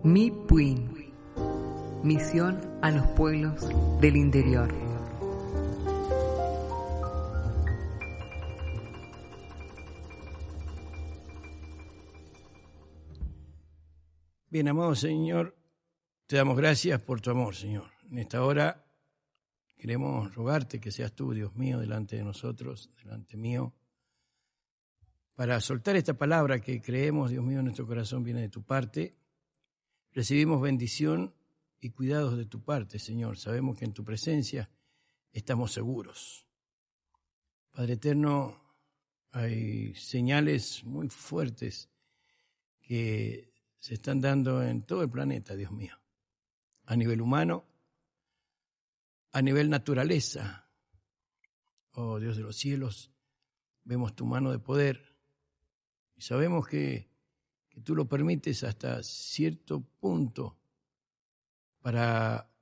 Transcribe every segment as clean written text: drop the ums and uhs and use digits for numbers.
MIPUIN, misión a los pueblos del interior. Bien, amado Señor, te damos gracias por tu amor, Señor. En esta hora queremos rogarte que seas tú, Dios mío, delante de nosotros, delante mío, para soltar esta palabra que creemos, Dios mío, en nuestro corazón viene de tu parte. Recibimos bendición y cuidados de tu parte, Señor. Sabemos que en tu presencia estamos seguros. Padre eterno, hay señales muy fuertes que se están dando en todo el planeta, Dios mío, a nivel humano, a nivel naturaleza. Oh Dios de los cielos, vemos tu mano de poder y sabemos que tú lo permites hasta cierto punto para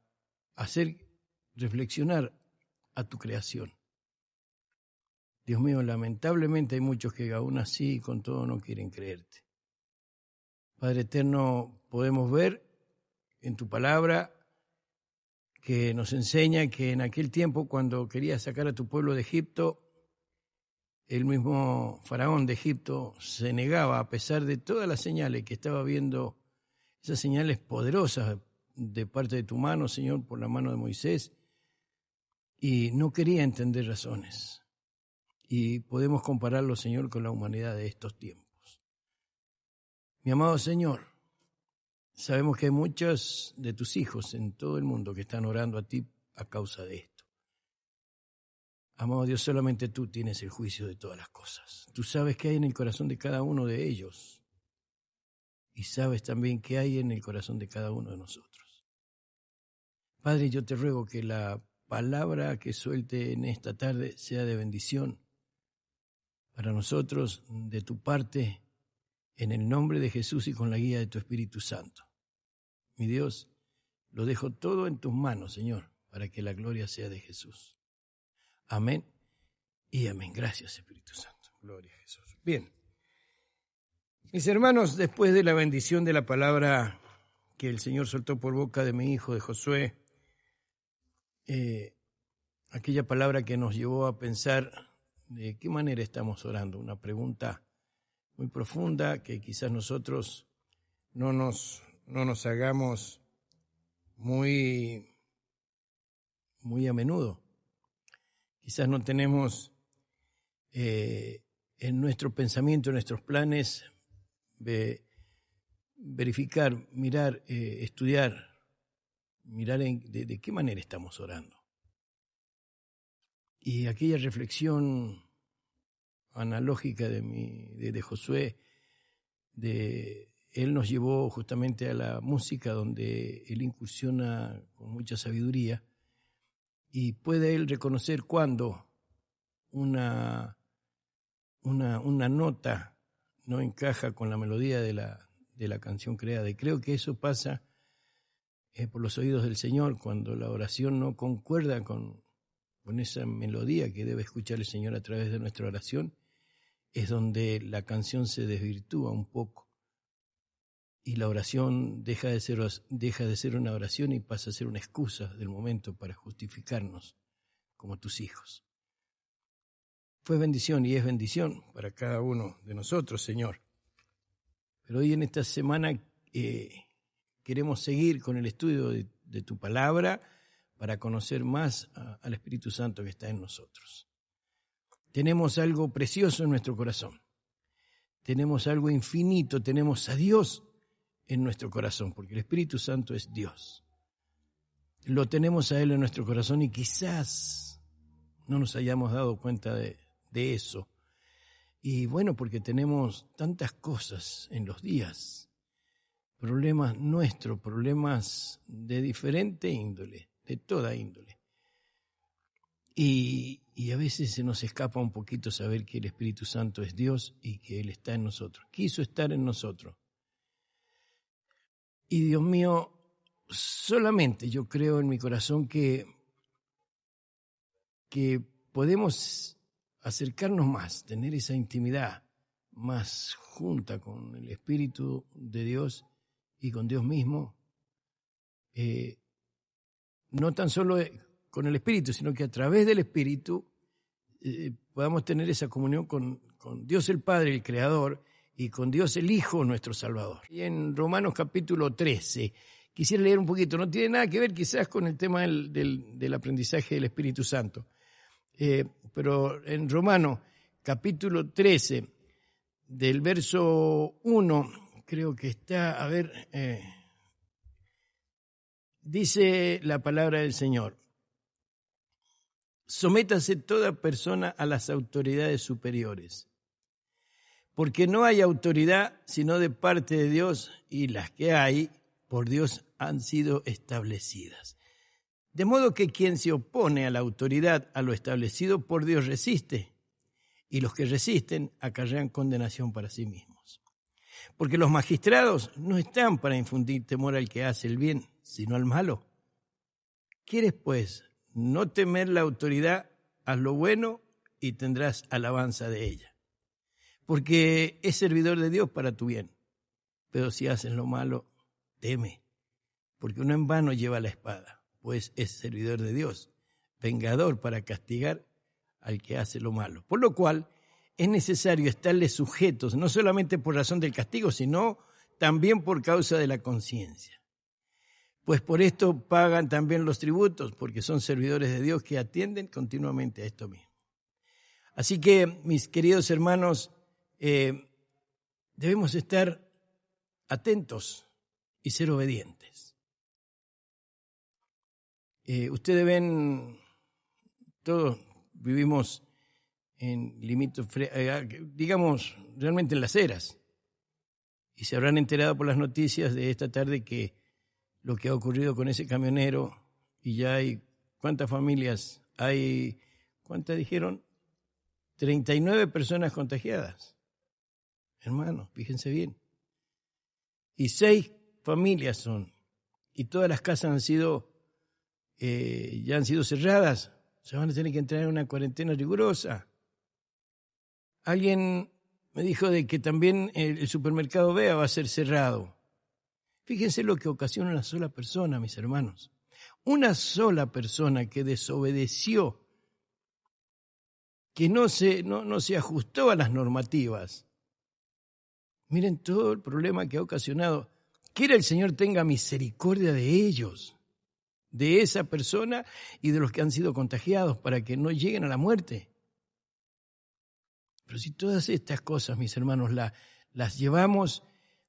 hacer reflexionar a tu creación. Dios mío, lamentablemente hay muchos que aún así con todo no quieren creerte. Padre eterno, podemos ver en tu palabra que nos enseña que en aquel tiempo cuando querías sacar a tu pueblo de Egipto, el mismo faraón de Egipto se negaba a pesar de todas las señales que estaba viendo, esas señales poderosas de parte de tu mano, Señor, por la mano de Moisés, y no quería entender razones. Y podemos compararlo, Señor, con la humanidad de estos tiempos. Mi amado Señor, sabemos que hay muchos de tus hijos en todo el mundo que están orando a ti a causa de esto. Amado Dios, solamente tú tienes el juicio de todas las cosas. Tú sabes qué hay en el corazón de cada uno de ellos y sabes también qué hay en el corazón de cada uno de nosotros. Padre, yo te ruego que la palabra que suelte en esta tarde sea de bendición para nosotros, de tu parte, en el nombre de Jesús y con la guía de tu Espíritu Santo. Mi Dios, lo dejo todo en tus manos, Señor, para que la gloria sea de Jesús. Amén y amén. Gracias, Espíritu Santo. Gloria a Jesús. Bien. Mis hermanos, después de la bendición de la palabra que el Señor soltó por boca de mi hijo, de Josué, aquella palabra que nos llevó a pensar de qué manera estamos orando, una pregunta muy profunda que quizás nosotros no nos hagamos muy a menudo. Quizás no tenemos en nuestro pensamiento, en nuestros planes, verificar, mirar, estudiar, mirar de qué manera estamos orando. Y aquella reflexión analógica de Josué, él nos llevó justamente a la música donde él incursiona con mucha sabiduría y puede él reconocer cuando una nota no encaja con la melodía de la canción creada. Y creo que eso pasa por los oídos del Señor cuando la oración no concuerda con esa melodía que debe escuchar el Señor a través de nuestra oración, es donde la canción se desvirtúa un poco y la oración deja de ser una oración y pasa a ser una excusa del momento para justificarnos como tus hijos. Fue bendición y es bendición para cada uno de nosotros, Señor. Pero hoy en esta semana queremos seguir con el estudio de tu palabra para conocer más al Espíritu Santo que está en nosotros. Tenemos algo precioso en nuestro corazón. Tenemos algo infinito, tenemos a Dios en nuestro corazón, porque el Espíritu Santo es Dios. Lo tenemos a Él en nuestro corazón y quizás no nos hayamos dado cuenta de eso. Y bueno, porque tenemos tantas cosas en los días, problemas nuestros, problemas de diferente índole, de toda índole. Y a veces se nos escapa un poquito saber que el Espíritu Santo es Dios y que Él está en nosotros. Quiso estar en nosotros. Y Dios mío, solamente yo creo en mi corazón que podemos acercarnos más, tener esa intimidad más junta con el Espíritu de Dios y con Dios mismo, no tan solo con el Espíritu, sino que a través del Espíritu podamos tener esa comunión con Dios el Padre, el Creador, y con Dios el Hijo, nuestro Salvador. Y en Romanos capítulo 13, quisiera leer un poquito, no tiene nada que ver quizás con el tema del aprendizaje del Espíritu Santo, pero en Romanos capítulo 13, del verso 1, creo que está, dice la palabra del Señor: sométase toda persona a las autoridades superiores, porque no hay autoridad sino de parte de Dios, y las que hay por Dios han sido establecidas. De modo que quien se opone a la autoridad, a lo establecido por Dios, resiste, y los que resisten acarrean condenación para sí mismos. Porque los magistrados no están para infundir temor al que hace el bien, sino al malo. ¿Quieres, pues, no temer la autoridad? Haz lo bueno y tendrás alabanza de ella. Porque es servidor de Dios para tu bien. Pero si haces lo malo, teme, porque uno en vano lleva la espada, pues es servidor de Dios, vengador para castigar al que hace lo malo. Por lo cual es necesario estarles sujetos, no solamente por razón del castigo, sino también por causa de la conciencia. Pues por esto pagan también los tributos, porque son servidores de Dios que atienden continuamente a esto mismo. Así que, mis queridos hermanos, debemos estar atentos y ser obedientes. Ustedes ven, todos vivimos en limítrofes, digamos, realmente en las eras. Y se habrán enterado por las noticias de esta tarde que lo que ha ocurrido con ese camionero, y ya hay, ¿cuántas familias? Hay, ¿cuántas dijeron? 39 personas contagiadas. Hermanos, fíjense bien. Y 6 familias son, y todas las casas han sido, ya han sido cerradas. Se van a tener que entrar en una cuarentena rigurosa. Alguien me dijo de que también el supermercado Bea va a ser cerrado. Fíjense lo que ocasiona una sola persona, mis hermanos. Una sola persona que desobedeció, que no se ajustó a las normativas. Miren todo el problema que ha ocasionado. Quiera el Señor tenga misericordia de ellos, de esa persona y de los que han sido contagiados, para que no lleguen a la muerte. Pero si todas estas cosas, mis hermanos, las llevamos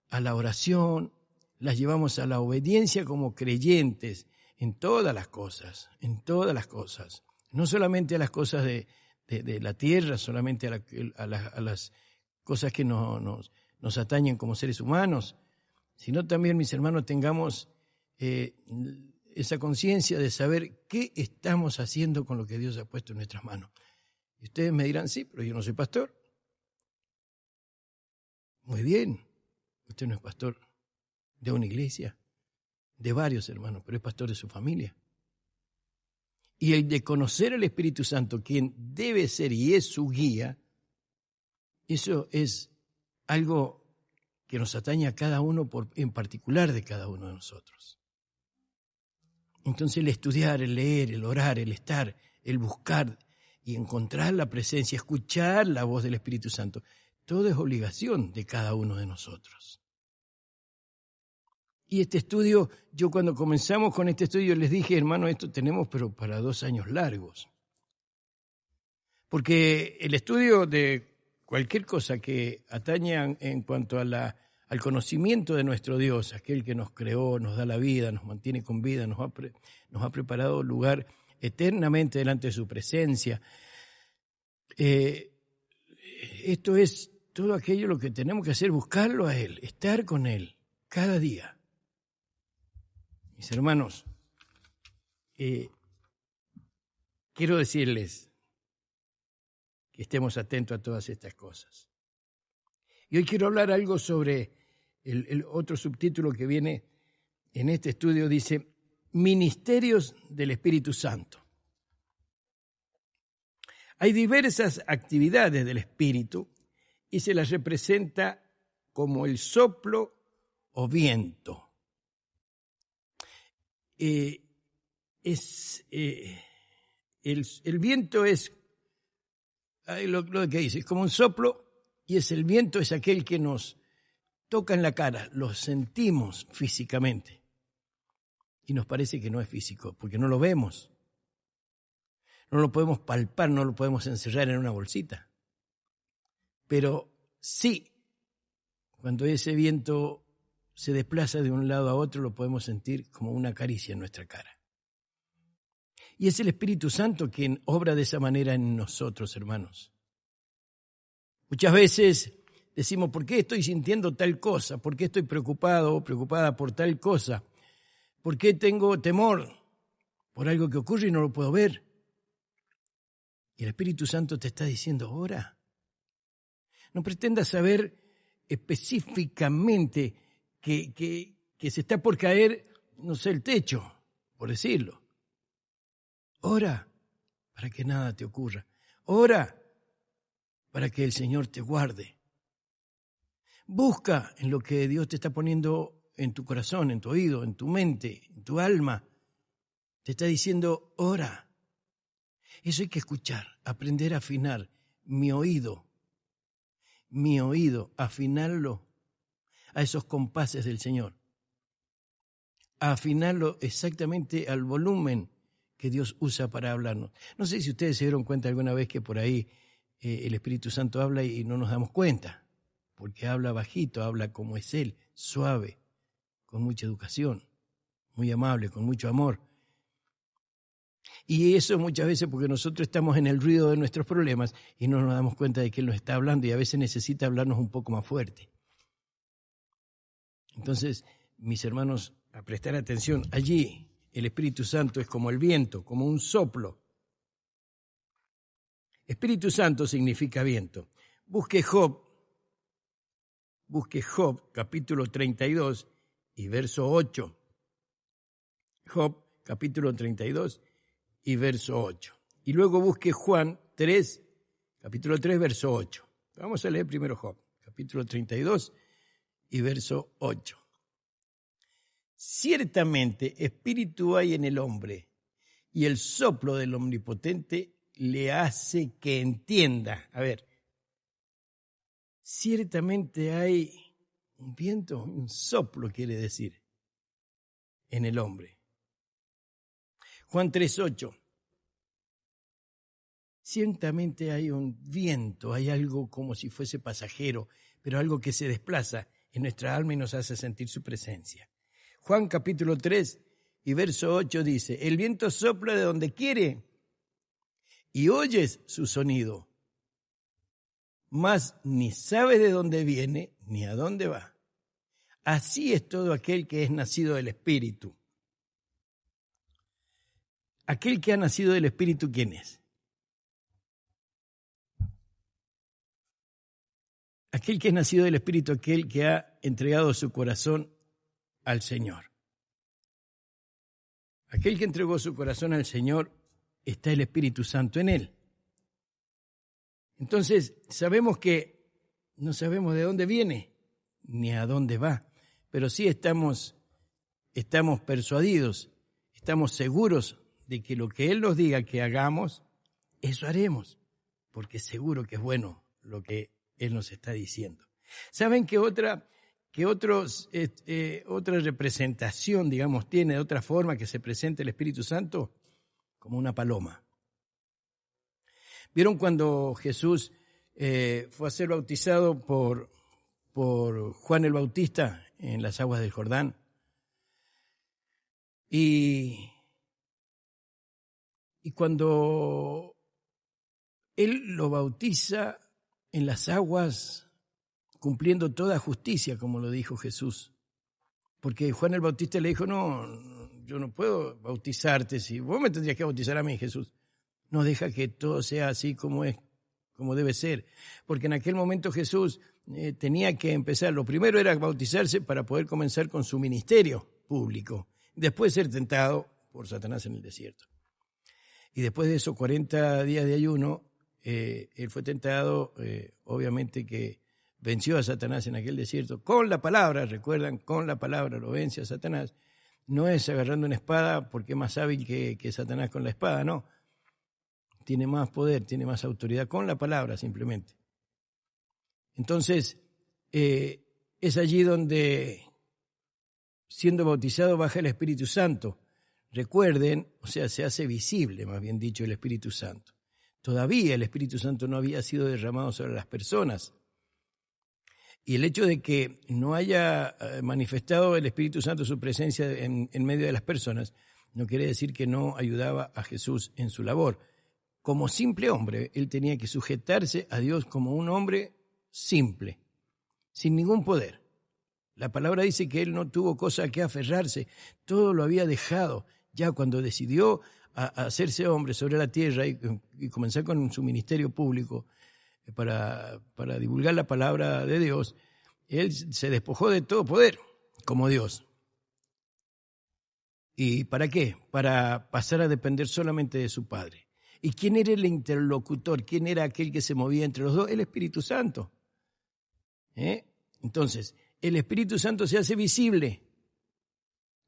a la oración, las llevamos a la obediencia como creyentes en todas las cosas, no solamente a las cosas de la tierra, solamente a las cosas que nos atañen como seres humanos, sino también, mis hermanos, tengamos esa conciencia de saber qué estamos haciendo con lo que Dios ha puesto en nuestras manos. Y ustedes me dirán, sí, pero yo no soy pastor. Muy bien, usted no es pastor de una iglesia, de varios hermanos, pero es pastor de su familia. Y el de conocer al Espíritu Santo, quien debe ser y es su guía, eso es algo que nos atañe a cada uno en particular de cada uno de nosotros. Entonces el estudiar, el leer, el orar, el estar, el buscar y encontrar la presencia, escuchar la voz del Espíritu Santo, todo es obligación de cada uno de nosotros. Y este estudio, yo cuando comenzamos con este estudio les dije, hermano, esto tenemos pero para 2 años largos. Porque el estudio de cualquier cosa que atañe en cuanto a al conocimiento de nuestro Dios, aquel que nos creó, nos da la vida, nos mantiene con vida, nos ha preparado lugar eternamente delante de su presencia. Esto es todo aquello lo que tenemos que hacer, buscarlo a Él, estar con Él cada día. Mis hermanos, quiero decirles que estemos atentos a todas estas cosas. Y hoy quiero hablar algo sobre el otro subtítulo que viene en este estudio, dice, Ministerios del Espíritu Santo. Hay diversas actividades del Espíritu y se las representa como el soplo o viento. El viento es lo que dice, es como un soplo, y el viento es aquel que nos toca en la cara, lo sentimos físicamente. Y nos parece que no es físico, porque no lo vemos. No lo podemos palpar, no lo podemos encerrar en una bolsita. Pero sí, cuando ese viento se desplaza de un lado a otro, lo podemos sentir como una caricia en nuestra cara. Y es el Espíritu Santo quien obra de esa manera en nosotros, hermanos. Muchas veces decimos, ¿por qué estoy sintiendo tal cosa? ¿Por qué estoy preocupado o preocupada por tal cosa? ¿Por qué tengo temor por algo que ocurre y no lo puedo ver? Y el Espíritu Santo te está diciendo, ora. No pretendas saber específicamente que se está por caer, no sé, el techo, por decirlo. Ora para que nada te ocurra. Ora para que el Señor te guarde. Busca en lo que Dios te está poniendo en tu corazón, en tu oído, en tu mente, en tu alma. Te está diciendo, ora. Eso hay que escuchar, aprender a afinar mi oído, afinarlo a esos compases del Señor. A afinarlo exactamente al volumen que Dios usa para hablarnos. No sé si ustedes se dieron cuenta alguna vez que por ahí el Espíritu Santo habla y no nos damos cuenta, porque habla bajito, habla como es Él, suave, con mucha educación, muy amable, con mucho amor. Y eso muchas veces porque nosotros estamos en el ruido de nuestros problemas y no nos damos cuenta de que Él nos está hablando y a veces necesita hablarnos un poco más fuerte. Entonces, mis hermanos, a prestar atención, allí el Espíritu Santo es como el viento, como un soplo. Espíritu Santo significa viento. Busque Job capítulo 32 y verso 8. Job capítulo 32 y verso 8. Y luego busque Juan 3, capítulo 3, verso 8. Vamos a leer primero Job, capítulo 32 y verso 8. Ciertamente espíritu hay en el hombre, y el soplo del Omnipotente le hace que entienda. A ver, ciertamente hay un viento, un soplo quiere decir, en el hombre. Juan 3:8. Ciertamente hay un viento, hay algo como si fuese pasajero, pero algo que se desplaza en nuestra alma y nos hace sentir su presencia. Juan capítulo 3 y verso 8 dice, el viento sopla de donde quiere y oyes su sonido, mas ni sabes de dónde viene ni a dónde va. Así es todo aquel que es nacido del Espíritu. Aquel que ha nacido del Espíritu, ¿quién es? Aquel que es nacido del Espíritu, aquel que ha entregado su corazón al Señor. Aquel que entregó su corazón al Señor, está el Espíritu Santo en él. Entonces, sabemos que no sabemos de dónde viene ni a dónde va, pero sí estamos persuadidos, estamos seguros de que lo que Él nos diga que hagamos, eso haremos, porque seguro que es bueno lo que Él nos está diciendo. ¿Saben que otra representación, digamos, tiene de otra forma que se presente el Espíritu Santo? Como una paloma. ¿Vieron cuando Jesús fue a ser bautizado por Juan el Bautista en las aguas del Jordán? Y cuando Él lo bautiza en las aguas, cumpliendo toda justicia, como lo dijo Jesús. Porque Juan el Bautista le dijo, no, yo no puedo bautizarte, si vos me tendrías que bautizar a mí, Jesús. No, deja que todo sea así como es, como debe ser. Porque en aquel momento Jesús tenía que empezar, lo primero era bautizarse para poder comenzar con su ministerio público, después ser tentado por Satanás en el desierto. Y después de esos 40 días de ayuno, él fue tentado, obviamente que venció a Satanás en aquel desierto con la palabra, recuerdan, con la palabra lo vence a Satanás. No es agarrando una espada porque es más hábil que Satanás con la espada, no. Tiene más poder, tiene más autoridad con la palabra simplemente. Entonces, es allí donde, siendo bautizado, baja el Espíritu Santo. Recuerden, o sea, se hace visible, más bien dicho, el Espíritu Santo. Todavía el Espíritu Santo no había sido derramado sobre las personas. Y el hecho de que no haya manifestado el Espíritu Santo su presencia en medio de las personas, no quiere decir que no ayudaba a Jesús en su labor. Como simple hombre, él tenía que sujetarse a Dios como un hombre simple, sin ningún poder. La palabra dice que él no tuvo cosa a que aferrarse, todo lo había dejado. Ya cuando decidió a hacerse hombre sobre la tierra y comenzar con su ministerio público para divulgar la palabra de Dios, él se despojó de todo poder como Dios. ¿Y para qué? Para pasar a depender solamente de su Padre. ¿Y quién era el interlocutor? ¿Quién era aquel que se movía entre los dos? El Espíritu Santo. Entonces, el Espíritu Santo se hace visible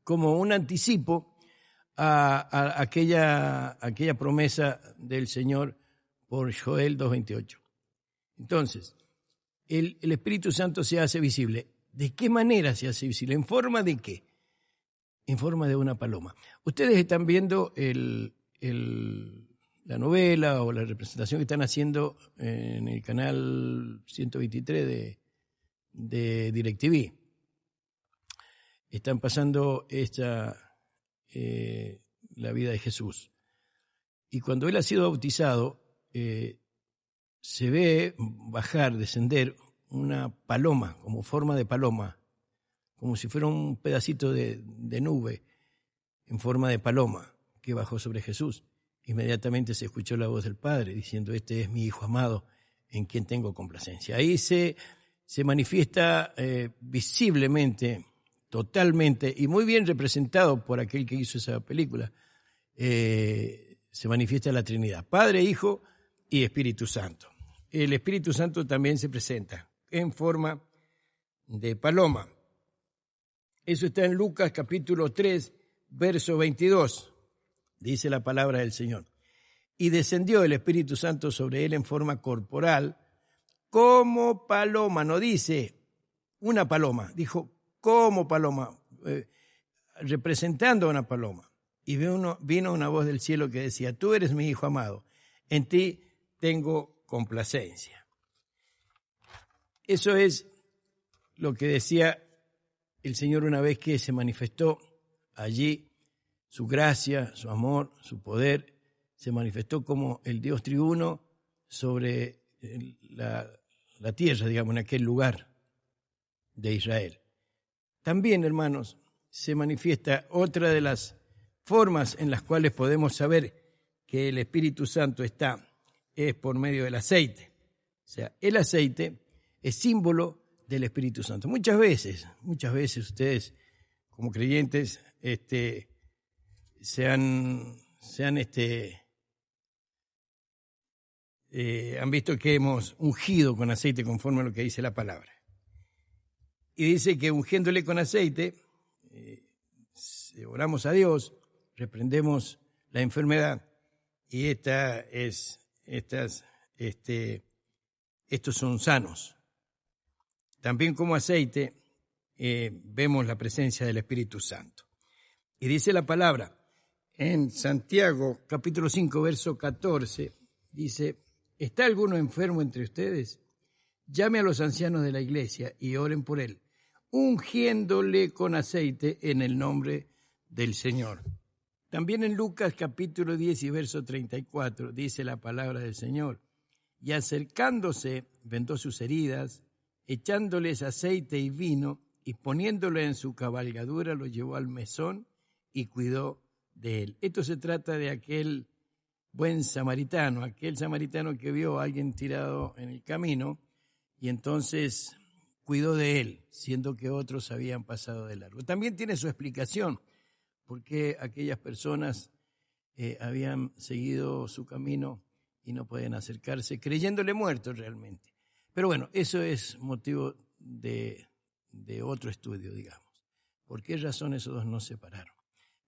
como un anticipo a aquella promesa del Señor por Joel 2:28. Entonces, el Espíritu Santo se hace visible. ¿De qué manera se hace visible? ¿En forma de qué? En forma de una paloma. Ustedes están viendo la novela o la representación que están haciendo en el canal 123 de DirecTV. Están pasando la vida de Jesús. Y cuando él ha sido bautizado, se ve bajar, descender una paloma, como forma de paloma, como si fuera un pedacito de nube en forma de paloma que bajó sobre Jesús. Inmediatamente se escuchó la voz del Padre diciendo: este es mi Hijo amado, en quien tengo complacencia. Ahí se manifiesta visiblemente, totalmente, y muy bien representado por aquel que hizo esa película, se manifiesta la Trinidad, Padre, Hijo y Espíritu Santo. El Espíritu Santo también se presenta en forma de paloma. Eso está en Lucas capítulo 3, verso 22. Dice la palabra del Señor. Y descendió el Espíritu Santo sobre él en forma corporal, como paloma. No dice una paloma, dijo como paloma, representando a una paloma. Y vino una voz del cielo que decía: tú eres mi Hijo amado, en ti tengo complacencia. Eso es lo que decía el Señor una vez que se manifestó allí. Su gracia, su amor, su poder, se manifestó como el Dios triuno sobre la tierra, digamos, en aquel lugar de Israel. También, hermanos, se manifiesta otra de las formas en las cuales podemos saber que el Espíritu Santo es por medio del aceite. O sea, el aceite es símbolo del Espíritu Santo. Muchas veces ustedes, como creyentes, han visto que hemos ungido con aceite conforme a lo que dice la palabra. Y dice que ungiéndole con aceite, oramos a Dios, reprendemos la enfermedad y estos son sanos. También como aceite vemos la presencia del Espíritu Santo. Y dice la palabra en Santiago capítulo 5, verso 14, dice: ¿está alguno enfermo entre ustedes? Llame a los ancianos de la iglesia y oren por él, ungiéndole con aceite en el nombre del Señor. También en Lucas capítulo 10 y verso 34 dice la palabra del Señor: y acercándose vendó sus heridas, echándoles aceite y vino, y poniéndolo en su cabalgadura lo llevó al mesón y cuidó de él. Esto se trata de aquel buen samaritano, aquel samaritano que vio a alguien tirado en el camino y entonces cuidó de él, siendo que otros habían pasado de largo. También tiene su explicación, porque aquellas personas habían seguido su camino y no pueden acercarse, creyéndole muerto realmente. Pero bueno, eso es motivo de otro estudio, digamos. ¿Por qué razón esos dos no se separaron?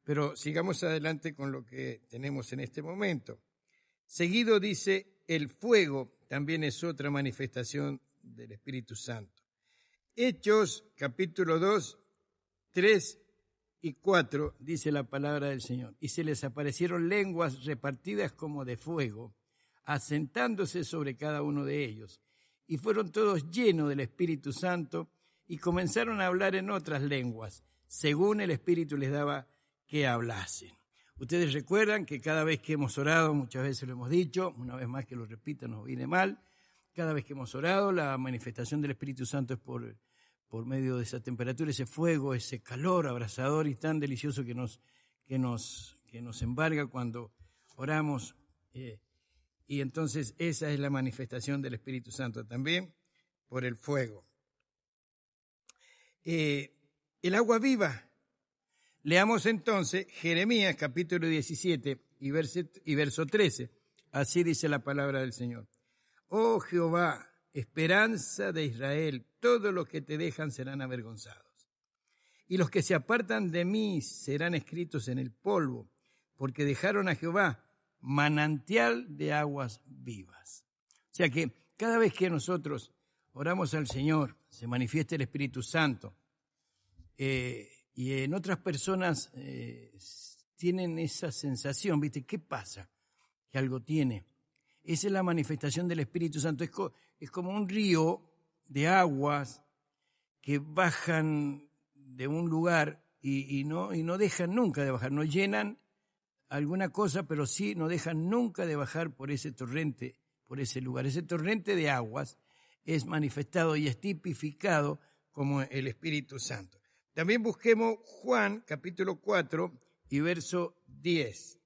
Pero sigamos adelante con lo que tenemos en este momento. Seguido dice, el fuego también es otra manifestación del Espíritu Santo. Hechos, capítulo 2, 3 y 4, dice la palabra del Señor. Y se les aparecieron lenguas repartidas como de fuego, asentándose sobre cada uno de ellos. Y fueron todos llenos del Espíritu Santo y comenzaron a hablar en otras lenguas, según el Espíritu les daba que hablasen. Ustedes recuerdan que cada vez que hemos orado, muchas veces lo hemos dicho, una vez más que lo repita nos viene mal, cada vez que hemos orado, la manifestación del Espíritu Santo es por medio de esa temperatura, ese fuego, ese calor abrasador y tan delicioso que nos embarga cuando oramos. Y entonces esa es la manifestación del Espíritu Santo también por el fuego. El agua viva. Leamos entonces Jeremías capítulo 17 y verso 13. Así dice la palabra del Señor. Oh Jehová, esperanza de Israel, todos los que te dejan serán avergonzados. Y los que se apartan de mí serán escritos en el polvo, porque dejaron a Jehová manantial de aguas vivas. O sea que cada vez que nosotros oramos al Señor, se manifiesta el Espíritu Santo. Y en otras personas tienen esa sensación, ¿viste? ¿Qué pasa? Que algo tiene. Esa es la manifestación del Espíritu Santo. Es como un río de aguas que bajan de un lugar y no dejan nunca de bajar. No llenan alguna cosa, pero sí no dejan nunca de bajar por ese torrente, por ese lugar. Ese torrente de aguas es manifestado y es tipificado como el Espíritu Santo. También busquemos Juan capítulo 4 y verso 10.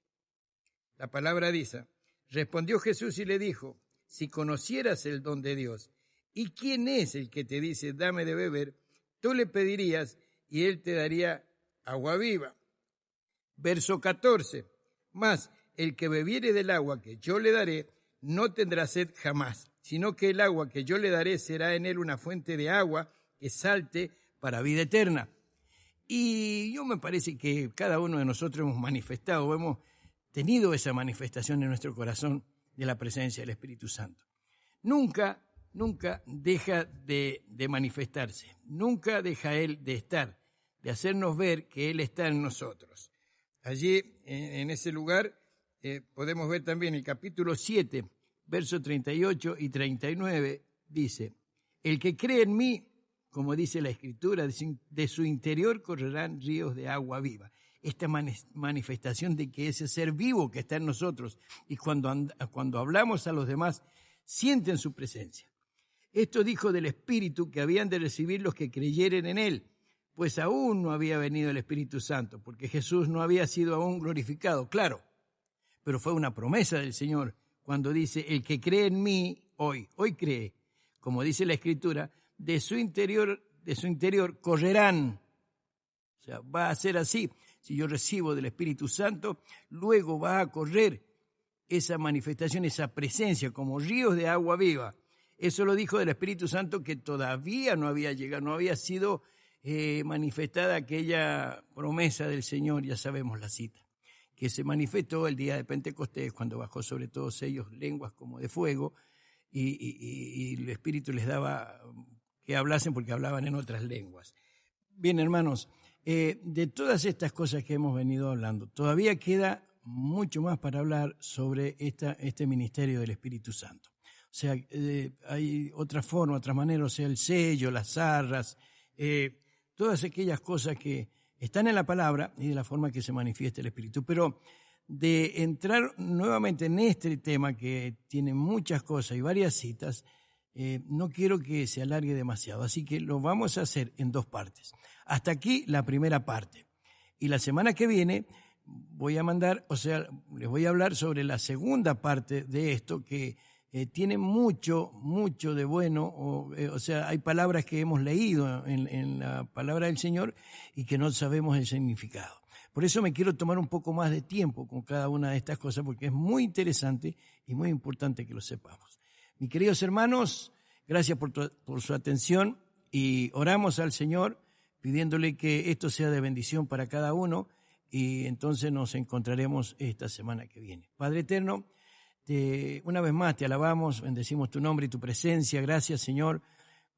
La palabra dice, respondió Jesús y le dijo, si conocieras el don de Dios, ¿y quién es el que te dice, dame de beber? Tú le pedirías y él te daría agua viva. Verso 14, mas el que bebiere del agua que yo le daré, no tendrá sed jamás, sino que el agua que yo le daré será en él una fuente de agua que salte para vida eterna. Y yo me parece que cada uno de nosotros hemos manifestado, hemos tenido esa manifestación en nuestro corazón de la presencia del Espíritu Santo. Nunca deja de manifestarse, nunca deja Él de estar, de hacernos ver que Él está en nosotros. Allí, en ese lugar, podemos ver también el capítulo 7, versos 38 y 39, dice, el que cree en mí, como dice la Escritura, de su interior correrán ríos de agua viva. Esta manifestación de que ese ser vivo que está en nosotros y cuando hablamos a los demás, sienten su presencia. Esto dijo del Espíritu que habían de recibir los que creyeren en Él, pues aún no había venido el Espíritu Santo, porque Jesús no había sido aún glorificado, claro, pero fue una promesa del Señor cuando dice, el que cree en mí hoy cree, como dice la Escritura, de su interior correrán. O sea, va a ser así. Si yo recibo del Espíritu Santo, luego va a correr esa manifestación, esa presencia, como ríos de agua viva. Eso lo dijo del Espíritu Santo que todavía no había llegado, no había sido manifestada aquella promesa del Señor, ya sabemos la cita, que se manifestó el día de Pentecostés, cuando bajó sobre todos ellos lenguas como de fuego, y el Espíritu les daba que hablasen porque hablaban en otras lenguas. Bien, hermanos, de todas estas cosas que hemos venido hablando, todavía queda mucho más para hablar sobre este ministerio del Espíritu Santo. O sea, hay otra forma, otra manera, o sea, el sello, las arras, todas aquellas cosas que están en la palabra y de la forma que se manifiesta el Espíritu. Pero de entrar nuevamente en este tema que tiene muchas cosas y varias citas, no quiero que se alargue demasiado, así que lo vamos a hacer en dos partes. Hasta aquí la primera parte. Y la semana que viene les voy a hablar sobre la segunda parte de esto que tiene mucho de bueno, o sea, hay palabras que hemos leído en la palabra del Señor y que no sabemos el significado. Por eso me quiero tomar un poco más de tiempo con cada una de estas cosas porque es muy interesante y muy importante que lo sepamos. Mis queridos hermanos, Gracias por su atención y oramos al Señor pidiéndole que esto sea de bendición para cada uno y entonces nos encontraremos esta semana que viene. Padre eterno, una vez más te alabamos, bendecimos tu nombre y tu presencia. Gracias, Señor,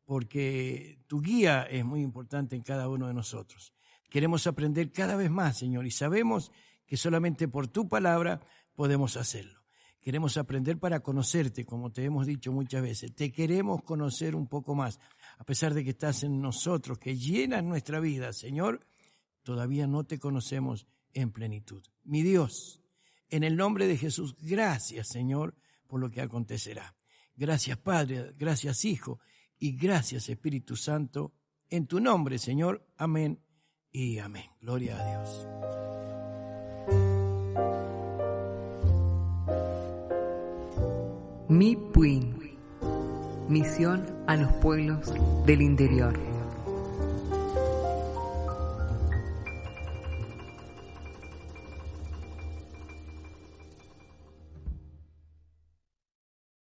porque tu guía es muy importante en cada uno de nosotros. Queremos aprender cada vez más, Señor, y sabemos que solamente por tu palabra podemos hacerlo. Queremos aprender para conocerte, como te hemos dicho muchas veces. Te queremos conocer un poco más, a pesar de que estás en nosotros, que llenas nuestra vida, Señor, todavía no te conocemos en plenitud. Mi Dios, en el nombre de Jesús, gracias, Señor, por lo que acontecerá. Gracias, Padre, gracias, Hijo, y gracias, Espíritu Santo, en tu nombre, Señor. Amén y amén. Gloria a Dios. Mi Puin, misión a los pueblos del interior.